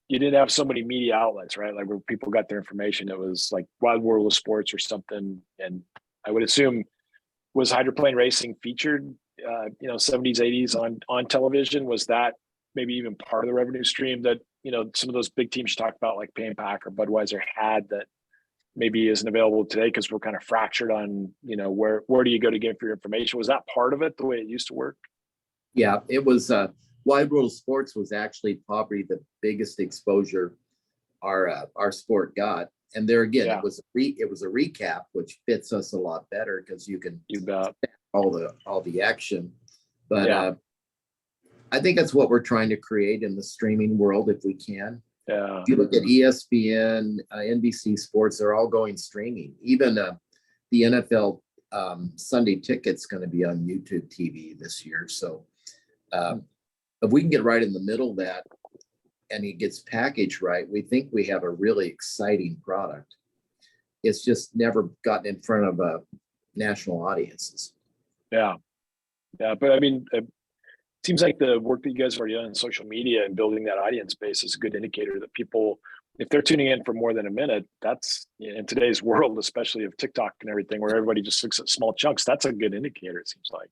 you didn't have so many media outlets, right? Like where people got their information. It was like Wild World of Sports or something. And I would assume, was hydroplane racing featured, 70s, 80s on television? Was that maybe even part of the revenue stream that, some of those big teams you talked about, like Payne Pack or Budweiser, had that maybe isn't available today because we're kind of fractured on, where do you go to get for your information? Was that part of it, the way it used to work? Yeah, it was, Wide World of Sports was actually probably the biggest exposure our sport got. And there again, Yeah. it was a recap, which fits us a lot better because you can all the action. But Yeah. I think that's what we're trying to create in the streaming world if we can. Yeah. If you look at ESPN, NBC Sports, they're all going streaming. Even the NFL Sunday Ticket's going to be on YouTube TV this year. So if we can get right in the middle of that and it gets packaged right, we think we have a really exciting product. It's just never gotten in front of national audiences. Yeah. Yeah. But I mean, it seems like the work that you guys have already done in social media and building that audience base is a good indicator that people, if they're tuning in for more than a minute, that's, in today's world, especially of TikTok and everything, where everybody just looks at small chunks, that's a good indicator, it seems like.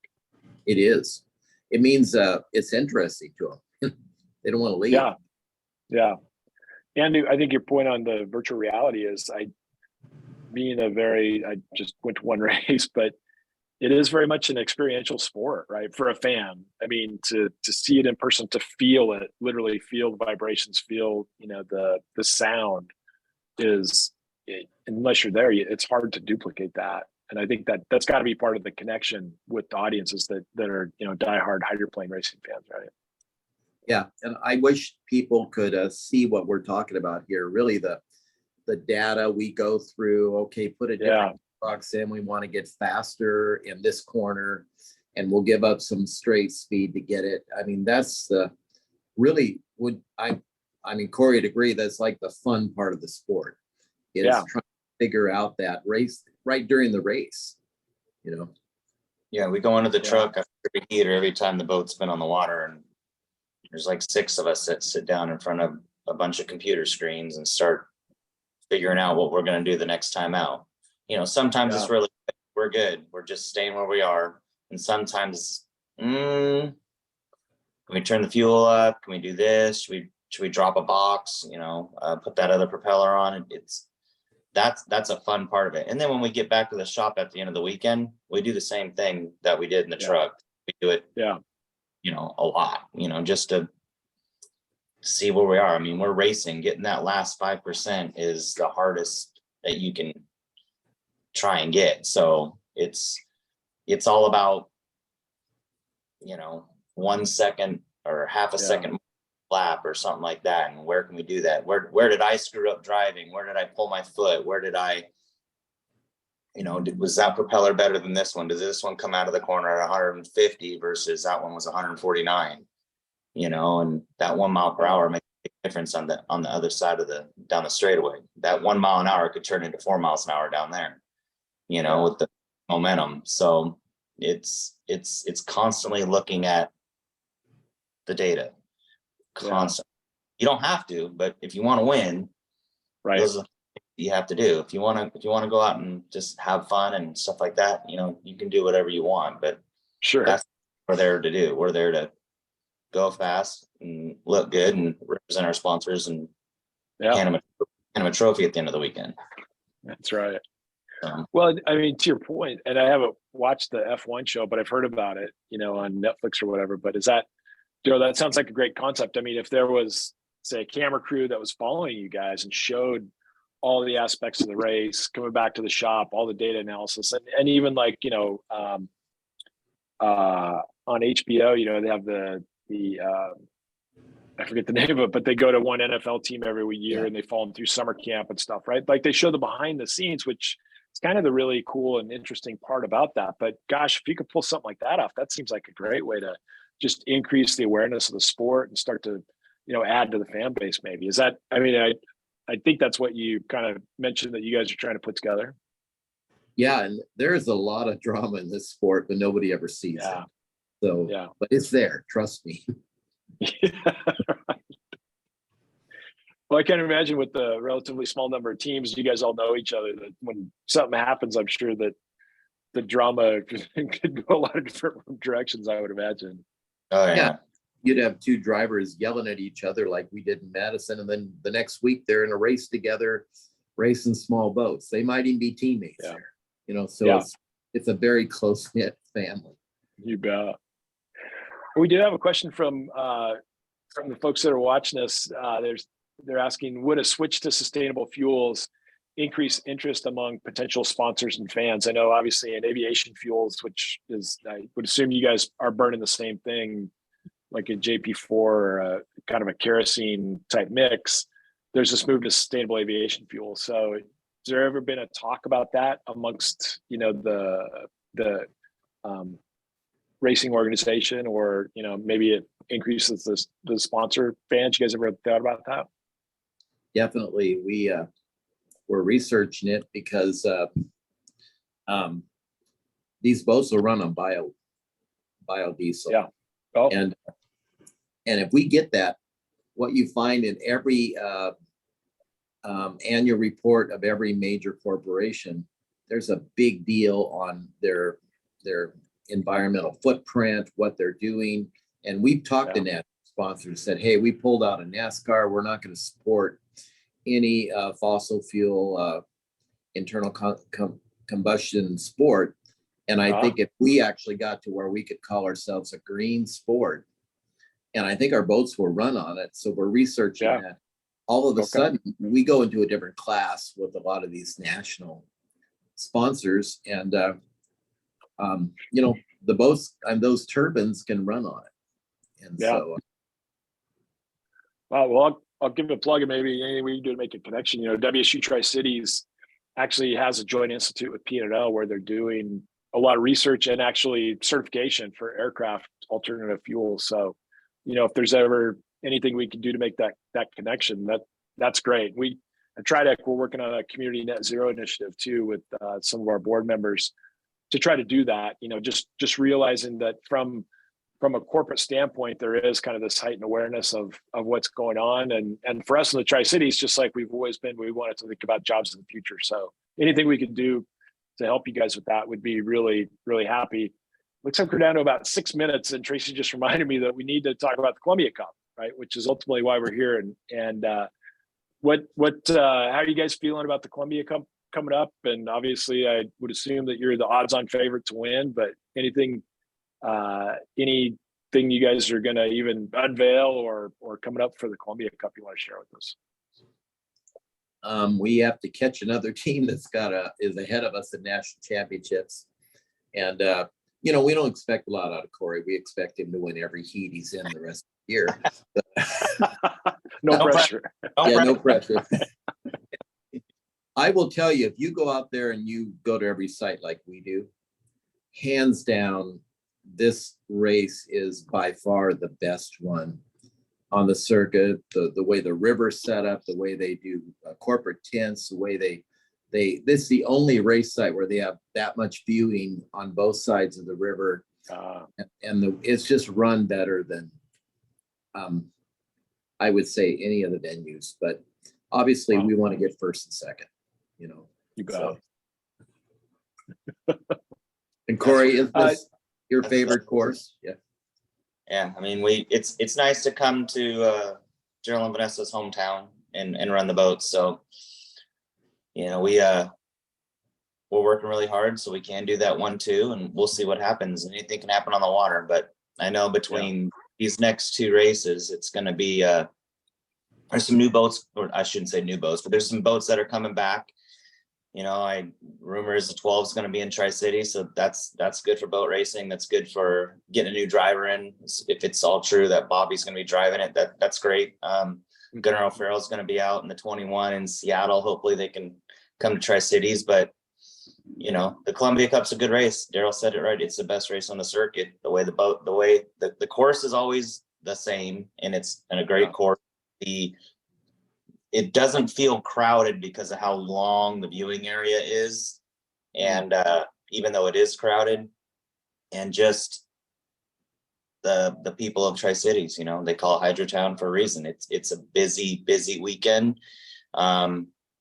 It is. It means it's interesting to them. They don't want to leave. Yeah. Yeah. And I think your point on the virtual reality is I just went to one race, but it is very much an experiential sport, right? For a fan. I mean, to see it in person, to feel it, literally feel the vibrations, feel, the sound unless you're there, it's hard to duplicate that. And I think that's got to be part of the connection with the audiences that are, diehard hydroplane racing fans, right? Yeah, and I wish people could see what we're talking about here. Really, the data we go through. Okay, put a different box in. We want to get faster in this corner, and we'll give up some straight speed to get it. I mean, that's really I mean, Corey would agree. That's like the fun part of the sport. Is trying to figure out that race right during the race. Yeah, we go into the truck after every heater every time the boat's been on the water, and there's like 6 of us that sit down in front of a bunch of computer screens and start figuring out what we're going to do the next time out. Sometimes it's really good. We're good. We're just staying where we are. And sometimes, can we turn the fuel up? Can we do this? Should we drop a box? Put that other propeller on. That's a fun part of it. And then when we get back to the shop at the end of the weekend, we do the same thing that we did in the truck. We do it. A lot, just to see where we are. I mean, we're racing, getting that last 5% is the hardest that you can try and get. So it's all about, 1 second or half a second lap or something like that. And where can we do that? Where did I screw up driving? Where did I pull my foot? Where did I, was that propeller better than this one? Does this one come out of the corner at 150 versus that one was 149? And that 1 mile per hour makes a big difference on the other side of down the straightaway. That 1 mile an hour could turn into 4 miles an hour down there, with the momentum. So it's constantly looking at the data. Constantly. You don't have to, but if you want to win, right, those are you have to do. If you want to go out and just have fun and stuff like that, you can do whatever you want, but that's what we're there to do. We're there to go fast and look good and represent our sponsors and hand them a trophy at the end of the weekend. That's right. Well, I mean, to your point, and I haven't watched the F1 show, but I've heard about it, on Netflix or whatever, but that sounds like a great concept. I mean, if there was, say, a camera crew that was following you guys and showed all the aspects of the race, coming back to the shop, all the data analysis, and even like, on HBO, they have the I forget the name of it, but they go to one NFL team every year and they follow them through summer camp and stuff, right? Like they show the behind the scenes, which is kind of the really cool and interesting part about that. But gosh, if you could pull something like that off, that seems like a great way to just increase the awareness of the sport and start to, add to the fan base maybe. Is that, I mean, I think that's what you kind of mentioned that you guys are trying to put together. Yeah, and there's a lot of drama in this sport, but nobody ever sees Yeah. it. So, Yeah. but it's there, trust me. Well, I can't imagine with the relatively small number of teams, you guys all know each other, that when something happens, I'm sure that the drama could go a lot of different directions, I would imagine. Oh yeah. Yeah. You'd have two drivers yelling at each other like we did in Madison, and then the next week they're in a race together, racing small boats. They might even be teammates there, you know, so it's a very close-knit family. You bet. We did have a question from the folks that are watching us. They're asking, would a switch to sustainable fuels increase interest among potential sponsors and fans? I know obviously in aviation fuels, which is, I would assume you guys are burning the same thing, like a JP4 or a kind of a kerosene type mix. There's this move to sustainable aviation fuel. So has there ever been a talk about that amongst, you know, the racing organization, or, you know, maybe it increases the sponsor fans? You guys ever thought about that? Definitely. We're researching it because these boats will run on biodiesel. Yeah. Oh. And if we get that, what you find in every annual report of every major corporation, there's a big deal on their environmental footprint, what they're doing. And we've talked to NASCAR sponsors, said, hey, we pulled out of NASCAR. We're not going to support any fossil fuel internal combustion sport. And I think if we actually got to where we could call ourselves a green sport, and I think our boats will run on it. So we're researching that. All of a sudden, we go into a different class with a lot of these national sponsors, and you know, the boats and those turbines can run on it. And so, well, I'll give it a plug, and maybe anything we can do to make a connection. You know, WSU Tri-Cities actually has a joint institute with P&L where they're doing a lot of research and actually certification for aircraft alternative fuels. So, you know, if there's ever anything we can do to make that connection, that's great. We at TRIDEC, we're working on a community net zero initiative too with some of our board members to try to do that. You know, just realizing that from a corporate standpoint, there is kind of this heightened awareness of what's going on. And for us in the Tri-Cities, just like we've always been, we wanted to think about jobs in the future. So anything we could do to help you guys with that would be really, really happy. Looks like we're down to about 6 minutes, and Tracy just reminded me that we need to talk about the Columbia Cup, right? Which is ultimately why we're here. And how are you guys feeling about the Columbia Cup coming up? And obviously I would assume that you're the odds-on favorite to win, but anything you guys are going to even unveil or coming up for the Columbia Cup you want to share with us? We have to catch another team that's is ahead of us in national championships. And, you know, we don't expect a lot out of Corey. We expect him to win every heat he's in the rest of the year. No pressure. No pressure. I will tell you, if you go out there and you go to every site like we do, hands down, this race is by far the best one on the circuit. The way the river's set up, the way they do corporate tents, the way this is the only race site where they have that much viewing on both sides of the river. It's just run better than I would say any of the venues, but obviously we want to get first and second, you know. You bet. And Corey, is this your favorite course? Yeah, I mean, it's nice to come to Darrell and Vanessa's hometown and run the boats. So, you know, we're working really hard so we can do that 1-2, and we'll see what happens. Anything can happen on the water, but I know between these next two races, it's going to be there's some new boats, or I shouldn't say new boats, but there's some boats that are coming back. You know, rumors the 12 is going to be in Tri-City, so that's good for boat racing. That's good for getting a new driver in. If it's all true that Bobby's going to be driving it, that's great. Gunnar O'Farrell's going to be out in the 21 in Seattle. Hopefully they can come to Tri-Cities, but you know, the Columbia Cup's a good race. Darrell said it right. It's the best race on the circuit. The way the course is always the same, and it's a great course. It doesn't feel crowded because of how long the viewing area is. And even though it is crowded, and just the people of Tri-Cities, you know, they call it Hydrotown for a reason. It's a busy weekend.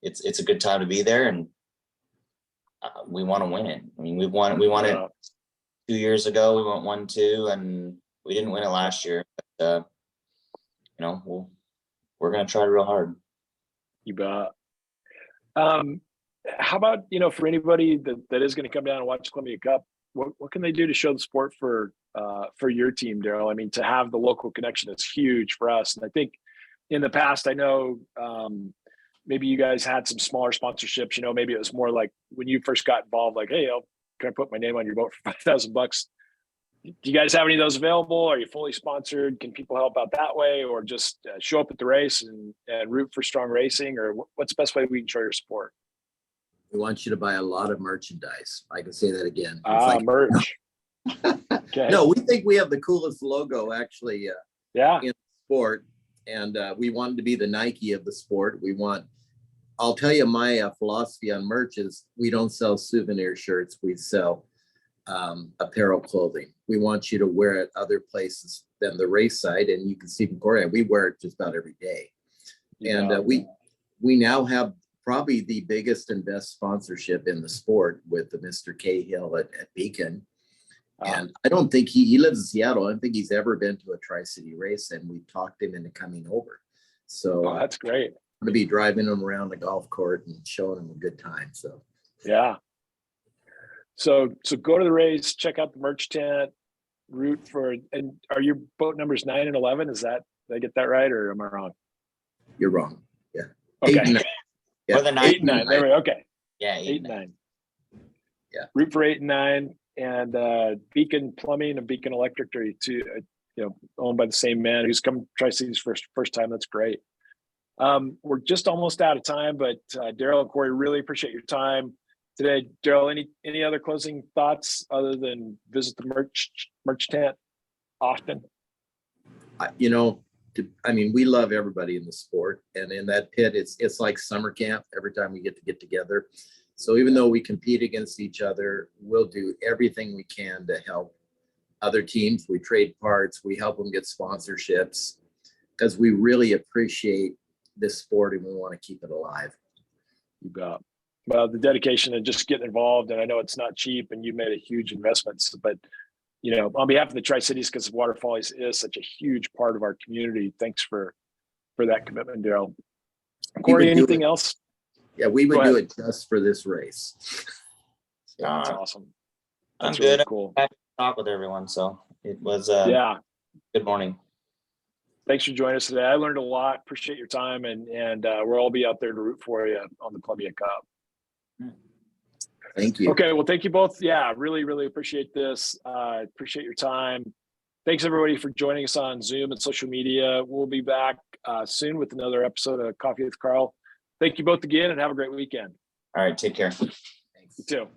It's a good time to be there, and we want to win it. I mean, we won it 2 years ago. We won 1-2, and we didn't win it last year. But, you know, we're gonna try real hard. You bet. How about, you know, for anybody that is going to come down and watch the Columbia Cup, what can they do to show the sport for your team, Darrell? I mean, to have the local connection is huge for us. And I think in the past, I know maybe you guys had some smaller sponsorships, you know, maybe it was more like when you first got involved, like, hey, can I put my name on your boat for $5,000? Do you guys have any of those available? Are you fully sponsored? Can people help out that way, or just show up at the race and root for Strong Racing? Or what's the best way we can show your support? We want you to buy a lot of merchandise. I can say that again. Merch. Okay. No, we think we have the coolest logo actually in the sport. And we wanted to be the Nike of the sport. I'll tell you my philosophy on merch is we don't sell souvenir shirts. We sell apparel clothing. We want you to wear it other places than the race site. And you can see from Corey, we wear it just about every day. And we now have probably the biggest and best sponsorship in the sport with the Mr. Cahill at Beacon. And I don't think he lives in Seattle. I don't think he's ever been to a Tri-City race, and we talked him into coming over. So that's great. I'm going to be driving him around the golf court and showing him a good time. So, yeah. So go to the race, check out the merch tent, root for, and are your boat numbers 9 and 11? Did I get that right, or am I wrong? You're wrong. Yeah. Okay. 8 and 9. Yeah. Or the 9. 8 and 9. There we go. Okay. Yeah. 8 and 9. Yeah. Root for 8 and 9. And Beacon Plumbing and Beacon Electric are two, owned by the same man who's come Tri-Cities first time. That's great. We're just almost out of time, but Darrell and Corey, really appreciate your time today. Darrell, any other closing thoughts other than visit the merch tent often? We love everybody in the sport, and in that pit, it's like summer camp every time we get together. So even though we compete against each other, we'll do everything we can to help other teams. We trade parts, we help them get sponsorships, because we really appreciate this sport and we want to keep it alive. You bet. Well, the dedication and just getting involved, and I know it's not cheap, and you made a huge investments, but on behalf of the Tri-Cities, because Waterfall is such a huge part of our community, thanks for that commitment, Darrell. Corey, anything else? Yeah, we would do it just for this race. That's awesome. That's really good. Cool. I had to talk with everyone, so it was good morning. Thanks for joining us today. I learned a lot. Appreciate your time, and we'll all be out there to root for you on the Columbia Cup. Thank you. Okay, well, thank you both. Yeah, really, really appreciate this. Appreciate your time. Thanks everybody for joining us on Zoom and social media. We'll be back soon with another episode of Coffee with Karl. Thank you both again, and have a great weekend. All right, take care. Thanks. You too.